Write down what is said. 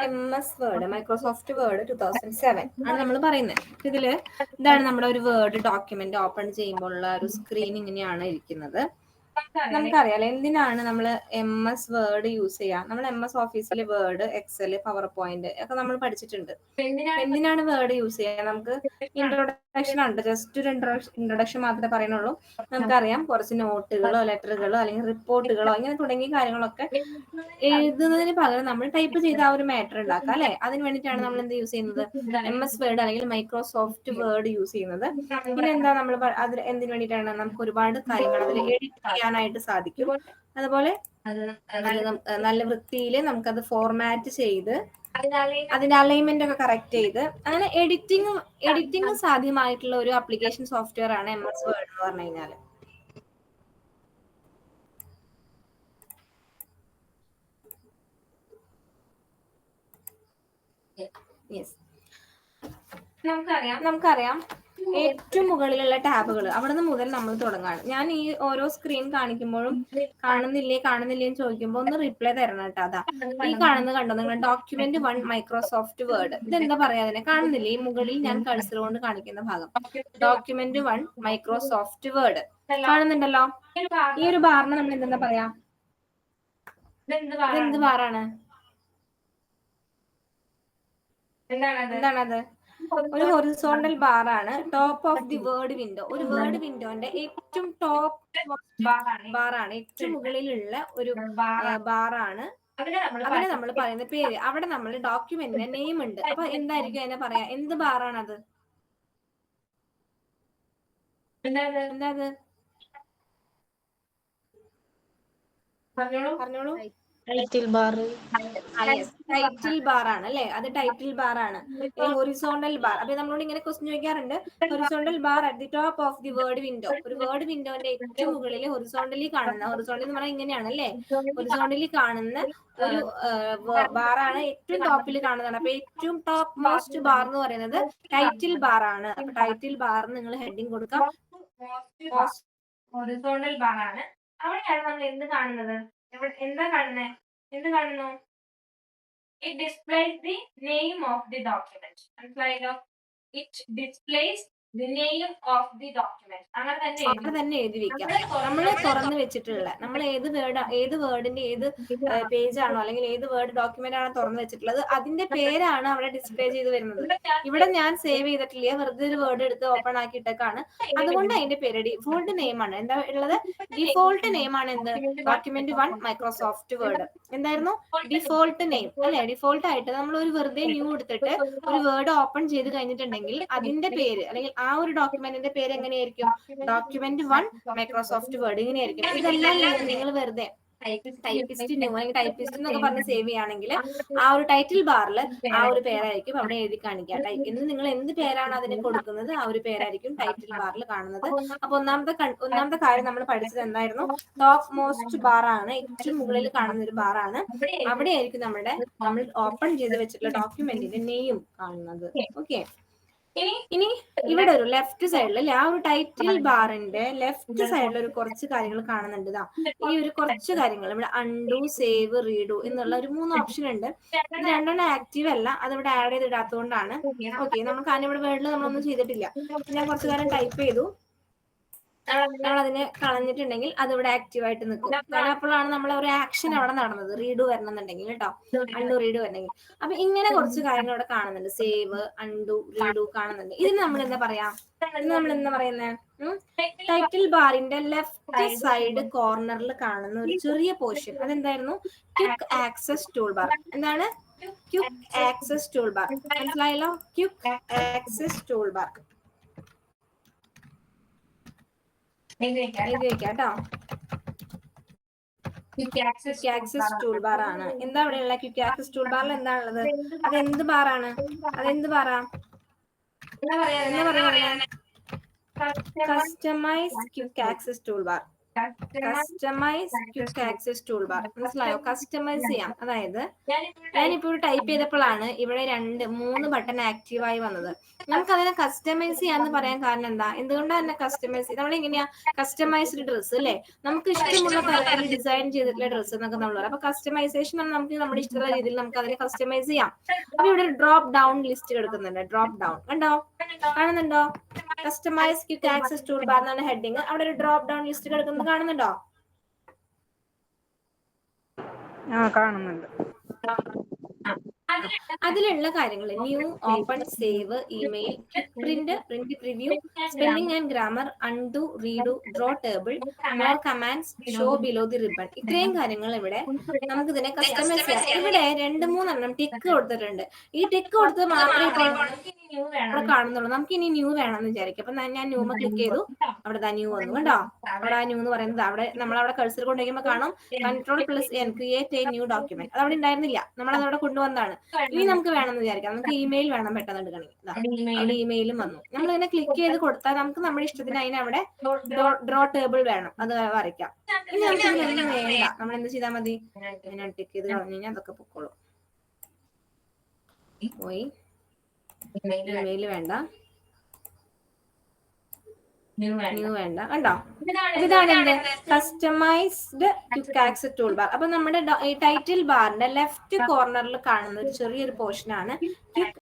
MS Word, Microsoft Word 2007 ആണ് നമ്മൾ പറയുന്നത്. ഇതില് ഇതാണ് നമ്മുടെ ഒരു വേർഡ് ഡോക്യുമെന്റ് ഓപ്പൺ ചെയ്യുമ്പോഴുള്ള ഒരു സ്ക്രീൻ ഇങ്ങനെയാണ് ഇരിക്കുന്നത്. നമുക്കറിയാലോ എന്തിനാണ് നമ്മൾ MS വേർഡ് യൂസ് ചെയ്യുക. നമ്മൾ MS ഓഫീസിൽ വേർഡ്, എക്സൽ, പവർ പോയിന്റ് ഒക്കെ നമ്മൾ പഠിച്ചിട്ടുണ്ട്. എന്തിനാണ് വേർഡ് യൂസ് ചെയ്യുക? നമുക്ക് ഇൻട്രൊഡക്ഷൻ ഉണ്ട്, ജസ്റ്റ് ഒരു ഇൻട്രൊഡക്ഷൻ മാത്രമേ പറയുന്നുള്ളൂ. നമുക്കറിയാം കുറച്ച് നോട്ടുകളോ ലെറ്ററുകളോ അല്ലെങ്കിൽ റിപ്പോർട്ടുകളോ ഇങ്ങനെ തുടങ്ങിയ കാര്യങ്ങളൊക്കെ എഴുതുന്നതിന് പകരം നമ്മൾ ടൈപ്പ് ചെയ്ത് ആ ഒരു മാറ്റർ ഉണ്ടാക്കുക അല്ലെ. അതിന് വേണ്ടിയിട്ടാണ് നമ്മൾ എന്ത് യൂസ് ചെയ്യുന്നത്? MS വേർഡ് അല്ലെങ്കിൽ മൈക്രോസോഫ്റ്റ് വേർഡ് യൂസ് ചെയ്യുന്നത്. പിന്നെ എന്താ നമ്മൾ അതിൽ എന്തിനു വേണ്ടിയിട്ടാണ്? നമുക്ക് ഒരുപാട് കാര്യങ്ങൾ അതിൽ എഡിറ്റ് ചെയ്യാനായിട്ട് സാധിക്കും. അതുപോലെ നല്ല വൃത്തിയിൽ നമുക്കത് ഫോർമാറ്റ് ചെയ്ത് അതിന്റെ അലൈൻമെന്റ് ഒക്കെ കറക്റ്റ് ചെയ്ത് അങ്ങനെ എഡിറ്റിംഗ് സാധ്യമായിട്ടുള്ള ഒരു ആപ്ലിക്കേഷൻ സോഫ്റ്റ്വെയർ ആണ് MS വേർഡ് എന്ന് പറഞ്ഞു കഴിഞ്ഞാൽ. യെസ്, നമുക്കറിയാം ഏറ്റവും മുകളിലുള്ള ടാബുകൾ അവിടെ നിന്ന് മുതൽ നമ്മൾ തുടങ്ങാണ്. ഞാൻ ഈ ഓരോ സ്ക്രീൻ കാണിക്കുമ്പോഴും കാണുന്നില്ലേ എന്ന് ചോദിക്കുമ്പോൾ ഒന്ന് റിപ്ലൈ തരണം കേട്ടോ. അതാ ഈ കാണുന്നത് കണ്ടോ നിങ്ങൾ? Document 1 Microsoft word. ഇതെന്താ പറയാ അതിനെ? കാണുന്നില്ലേ ഈ മുകളിൽ ഞാൻ കഴ്സർ കൊണ്ട് കാണിക്കുന്ന ഭാഗം? ഡോക്യുമെന്റ് 1 മൈക്രോസോഫ്റ്റ് വേർഡ് കാണുന്നുണ്ടല്ലോ. ഈ ഒരു ബാറിന് നമ്മൾ എന്താ പറയാ? ഇതെന്ത് ബാറാണ്? എന്താണത്? ഒരു ഹൊറിസോണ്ടൽ ബാർ ആണ്. Top of the word window. ഒരു വേർഡ് വിൻഡോന്റെ ഏറ്റവും ടോപ്പ് ബാറാണ്, ഏറ്റവും മുകളിലുള്ള ഒരു ബാറാണ്. അതിനെ നമ്മൾ പറയുന്ന പേര്. അവിടെ നമ്മൾ ഡോക്യുമെന്റിന്റെ നെയിം ഉണ്ട്. അപ്പൊ എന്തായിരിക്കും അതിനെ പറയാ? എന്ത് ബാറാണത്? എന്താ അത്? പറഞ്ഞോളൂ. Title bar. ടൈറ്റിൽ ബാർ ആണ് അല്ലെ? അത് ടൈറ്റിൽ ബാർ ആണ്. Horizontal bar. അപ്പൊ നമ്മളോട് ഇങ്ങനെ ക്വസ്റ്റ്യൻ ചോദിക്കാറുണ്ട്. Horizontal bar at the top of the word window. ഒരു വേർഡ് വിൻഡോന്റെ ഏറ്റവും മുകളിൽ ഹൊറിസോണ്ടലി കാണുന്ന, ഹൊറിസോണ്ടൽ എന്ന് പറഞ്ഞാൽ ഇങ്ങനെയാണ് അല്ലെ? ഹൊറിസോണ്ടലി കാണുന്ന ഒരു ബാറാണ് ഏറ്റവും ടോപ്പിൽ കാണുന്നതാണ്. അപ്പൊ ഏറ്റവും ടോപ്പ് മോസ്റ്റ് ബാർ എന്ന് പറയുന്നത് ടൈറ്റിൽ ബാർ ആണ്. അപ്പൊ ടൈറ്റിൽ ബാറിന് നിങ്ങൾ ഹെഡിങ് കൊടുക്കാം. ഹൊറിസോണ്ടൽ ബാർ ആണ്. അവിടെയാണ് നമ്മൾ എന്ത് കാണുന്നത്? എന്താ കാണുന്നത്? എന്ത് കാണുന്നു? It displays the name of the document. മനസ്സിലായല്ലോ? It displays the name of the document. അങ്ങനെ തന്നെ എഴുതി വെക്കാം. നമ്മൾ തുറന്നു വെച്ചിട്ടുള്ള, നമ്മൾ ഏത് വേർഡിന്റെ ഏത് പേജ് ആണോ അല്ലെങ്കിൽ ഏത് വേർഡ് ഡോക്യുമെന്റ് ആണോ തുറന്നു വെച്ചിട്ടുള്ളത് അതിന്റെ പേരാണ് അവിടെ ഡിസ്പ്ലേ ചെയ്ത് വരുന്നത്. ഇവിടെ ഞാൻ സേവ് ചെയ്തിട്ടില്ല, വെറുതെ ഒരു വേർഡ് എടുത്ത് ഓപ്പൺ ആക്കിയിട്ടൊക്കെയാണ്. അതുകൊണ്ട് അതിന്റെ പേര് ഡിഫോൾട്ട് നെയിം ആണ്. എന്താ ഉള്ളത്? ഡിഫോൾട്ട് നെയിം ആണ് എന്ത്? Document 1 Microsoft word. എന്തായിരുന്നു? ഡിഫോൾട്ട് നെയിം അല്ലെ? ഡിഫോൾട്ട് ആയിട്ട് നമ്മൾ ഒരു വെറുതെ ന്യൂ എടുത്തിട്ട് ഒരു വേർഡ് ഓപ്പൺ ചെയ്ത് കഴിഞ്ഞിട്ടുണ്ടെങ്കിൽ അതിന്റെ പേര് അല്ലെങ്കിൽ ആ ഒരു ഡോക്യുമെന്റിന്റെ പേര് എങ്ങനെയായിരിക്കും? ഡോക്യുമെന്റ് 1 മൈക്രോസോഫ്റ്റ് വേർഡ് ഇങ്ങനെയായിരിക്കും. ഇതെല്ലാം നിങ്ങൾ വെറുതെ ടൈപ്പിസ്റ്റ് ന്യൂ അല്ലെങ്കിൽ ടൈപ്പിസ്റ്റ് എന്നൊക്കെ പറഞ്ഞ് സേവ് ചെയ്യുകയാണെങ്കിൽ ആ ഒരു ടൈറ്റിൽ ബാറിൽ ആ ഒരു പേരായിരിക്കും അവിടെ എഴുതി കാണിക്കുക. എന്ന് നിങ്ങൾ എന്ത് പേരാണ് അതിന് കൊടുക്കുന്നത് ആ ഒരു പേരായിരിക്കും ടൈറ്റിൽ ബാറിൽ കാണുന്നത്. അപ്പൊ ഒന്നാമത്തെ കാര്യം നമ്മൾ പഠിച്ചത് എന്തായിരുന്നു? ടോപ്പ് മോസ്റ്റ് ബാർ ആണ്, ഏറ്റവും മുകളിൽ കാണുന്ന ഒരു ബാറാണ്. അവിടെയായിരിക്കും നമ്മൾ ഓപ്പൺ ചെയ്ത് വെച്ചിട്ടുള്ള ഡോക്യുമെന്റിന്റെ നെയിം കാണുന്നത്. ഓക്കെ, ഇനി ഇവിടെ ഒരു ലെഫ്റ്റ് സൈഡിൽ അല്ലെ, ആ ഒരു ടൈറ്റിൽ ബാറിന്റെ ലെഫ്റ്റ് സൈഡിൽ ഒരു കുറച്ച് കാര്യങ്ങൾ കാണുന്നുണ്ട്. ഈ ഒരു കുറച്ച് കാര്യങ്ങൾ ഇവിടെ അൺഡു, സേവ്, റീഡു എന്നുള്ള ഒരു 3 ഓപ്ഷൻ ഉണ്ട്. ഇത് രണ്ടെണ്ണം ആക്റ്റീവ് അല്ല, അത് ഇവിടെ ആഡ് ചെയ്തിടാത്തതുകൊണ്ടാണ്. ഓക്കെ, നമുക്ക് ഇവിടെ വേർഡിൽ നമ്മളൊന്നും ചെയ്തിട്ടില്ല. ഞാൻ കുറച്ചു കാലം ടൈപ്പ് ചെയ്തു, നമ്മൾ അതിനെ കളഞ്ഞിട്ടുണ്ടെങ്കിൽ അത് ഇവിടെ ആക്റ്റീവ് ആയിട്ട് നിൽക്കും. കാരണം അപ്പോഴാണ് നമ്മൾ ഒരു ആക്ഷൻ അവിടെ നടന്നത്. റീഡു വരണമെന്നുണ്ടെങ്കിൽ കേട്ടോ, അൺഡു റീഡു വരണമെങ്കിൽ. അപ്പൊ ഇങ്ങനെ കുറച്ച് കാര്യങ്ങൾ ഇവിടെ കാണുന്നുണ്ട്. സേവ്, അൺഡു, റീഡു കാണുന്നുണ്ട്. ഇതിന് നമ്മൾ എന്താ പറയാ? നമ്മൾ എന്താ പറയുന്നത്? ടൈറ്റിൽ ബാറിന്റെ ലെഫ്റ്റ് സൈഡ് കോർണറിൽ കാണുന്ന ഒരു ചെറിയ പോർഷൻ, അതെന്തായിരുന്നു? Quick access tool bar. എന്താണ്? Quick access tool bar. മനസ്സിലായല്ലോ? ക്വിക്ക് ആക്സസ് ടൂൾ ബാർ എഴുതി വെക്കാം കേട്ടോ. ക്വിക്ക് ആക്സസ് ടൂൾ ബാർ ആണ്. എന്താ അവിടെയുള്ള ക്വിക്ക് ആക്സസ് ടൂൾ ബാറിൽ എന്താണുള്ളത്? അതെന്ത് ബാറാണ്? ബാറാ? എന്താ പറയാ? Customise quick access tool bar. Customise quick access tool bar. മനസ്സിലായോ? കസ്റ്റമൈസ് ചെയ്യാം. അതായത് ഞാനിപ്പോൾ ടൈപ്പ് ചെയ്തപ്പോഴാണ് ഇവിടെ 3 ബട്ടൺ ആക്റ്റീവായി വന്നത്. നമുക്ക് അതിനെ കസ്റ്റമൈസ് ചെയ്യാന്ന് പറയാൻ കാരണം എന്താ? എന്തുകൊണ്ടാണ് തന്നെ കസ്റ്റമൈസ്? നമ്മളെങ്ങനെയാ കസ്റ്റമൈസ്ഡ് ഡ്രസ്സ് അല്ലേ, നമുക്ക് ഇഷ്ടമുള്ള തരത്തിൽ ഡിസൈൻ ചെയ്തിട്ടുള്ള ഡ്രസ്സ് എന്നൊക്കെ നമ്മൾ പറയും. അപ്പൊ കസ്റ്റമൈസേഷൻ നമുക്ക് നമ്മുടെ ഇഷ്ടമുള്ള രീതിയിൽ നമുക്ക് അതിനെ കസ്റ്റമൈസ് ചെയ്യാം. അപ്പൊ ഇവിടെ ഒരു ഡ്രോപ്പ് ഡൗൺ ലിസ്റ്റ് കിടക്കുന്നുണ്ട്. ഡ്രോപ്പ് ഡൗൺ കണ്ടോ, കാണുന്നുണ്ടോ? Customise quick access tool bar എന്നാണ് ഹെഡിങ്. അവിടെ ഒരു ഡ്രോപ്പ് ഡൗൺ ലിസ്റ്റ് കിടക്കുന്നത് കാണുന്നുണ്ടോ? കാണുന്നുണ്ട്. അതിലുള്ള കാര്യങ്ങൾ new, open, save, email, quick print, print preview, spelling and grammar, undo, redo, draw table, more commands, show below the ribbon. ഇത്രയും കാര്യങ്ങൾ ഇവിടെ നമുക്ക് ഇതിനെ കസ്റ്റമൈസ് ചെയ്യാം. ഇവിടെ 2-3 ടിക്ക് കൊടുത്തിട്ടുണ്ട്. ഈ ടിക്ക് കൊടുത്തത് മാത്രമേ ഇപ്പോൾ ഇവിടെ കാണുന്നുള്ളൂ. നമുക്ക് ഇനി ന്യൂ വേണമെന്ന് വിചാരിക്കും. അപ്പൊ ഞാൻ ന്യൂമ ക്ലിക്ക് ചെയ്തു. അവിടെ ന്യൂ വന്നു കണ്ടോ. അവിടെ ആ ന്യൂ എന്ന് പറയുന്നത് അവിടെ നമ്മളവിടെ കഴ്സർ കൊണ്ടുവയ്ക്കുമ്പോൾ കാണും Ctrl+N create A new document. അത് അവിടെ ഉണ്ടായിരുന്നില്ല, നമ്മളത് അവിടെ കൊണ്ടുവന്നതാണ്. ഇനി നമുക്ക് വേണമെന്ന് വിചാരിക്കാം. നമുക്ക് ഇമെയിൽ വേണം പെട്ടെന്ന് എടുക്കണമെങ്കിൽ. അവിടെ ഇമെയിലും വന്നു. നമ്മൾ ഇതിനെ ക്ലിക്ക് ചെയ്ത് കൊടുത്താൽ നമുക്ക് നമ്മുടെ ഇഷ്ടത്തിന് അതിനവിടെ ഡ്രോ ടേബിൾ വേണം, അത് വരയ്ക്കാം. ഇനി നമുക്ക് ഇതിലൊന്നും വേണ്ട. നമ്മൾ എന്ത് ചെയ്താൽ മതി? ഇങ്ങനെ ടിക്ക് ചെയ്ത് കളഞ്ഞു കഴിഞ്ഞാൽ അതൊക്കെ പൊക്കോളും. പോയി. ഇമെയിൽ വേണ്ട, ന്യൂ വേണ്ട. കണ്ടോ, ഇതാണ് എന്ത് customized quick access tool bar. അപ്പൊ നമ്മുടെ ടൈറ്റിൽ ബാറിന്റെ ലെഫ്റ്റ് കോർണറിൽ കാണുന്ന ഒരു ചെറിയൊരു പോർഷൻ ആണ് ക്വിക്ക്